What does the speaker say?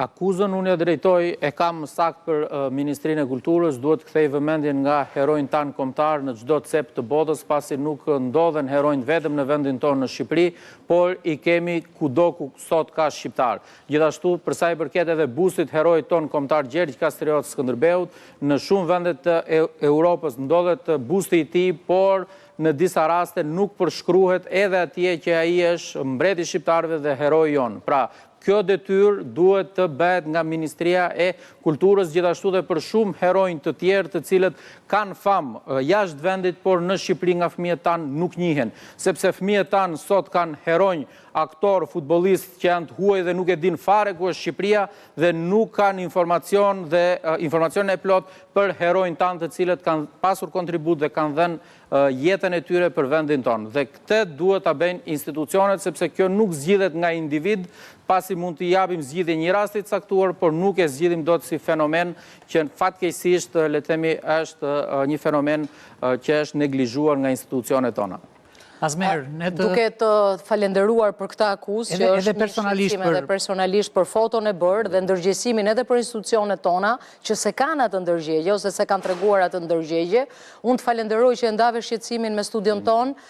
Akuzën unë e drejtoj e kam sakt për Ministrinë e Kulturës, duhet kthej vëmendjen nga herojnë tanë kombëtar në çdo cep të botës, pasi nuk ndodhen herojnë vetëm në vendin tonë në Shqipëri, por i kemi kudo ku sot ka shqiptar. Gjithashtu, për sa i përket edhe bustit herojit tonë kombëtar Gjergj Kastriot Skënderbeut, në shumë vende të Europës ndodhet busti i tij, por në disa raste nuk përshkruhet edhe atje që ai është mbreti i shqiptarëve dhe heroi jon. Pra, kjo detyrë duhet të bëhet nga Ministria e Kulturës, gjithashtu dhe për shumë herojnë të tjerë të cilët kanë famë jashtë vendit, por në Shqipëri nga fëmijët tanë nuk njihen, sepse fëmijët tanë sot kanë heronj, aktor, futbolist që janë të huaj dhe nuk e din fare ku është Shqipëria dhe nuk kanë informacion dhe informacion e plot për herojnë tanë të cilët kanë pasur kontribut dhe kanë dhënë jetën e tyre për vendin tonë. Dhe këtë duhet ta bëjnë institucionet, sepse kjo nuk zgjidhet nga individ, pasi mund të japim zgjidhje një rasti të caktuar, por nuk e zgjidhim dot si fenomen që fatkeqësisht le të themi është një fenomen që është neglizhuar nga institucionet tona. Azmer, duke të falenderuar për këtë akuzë që është një shqetësim edhe personalisht për foton e bërë dhe ndërgjegjësimin edhe për institucionet tona që se kanë atë ndërgjegje ose se kanë treguar atë ndërgjegje, unë të falenderoj që e ndave shqetësimin me studion tonë.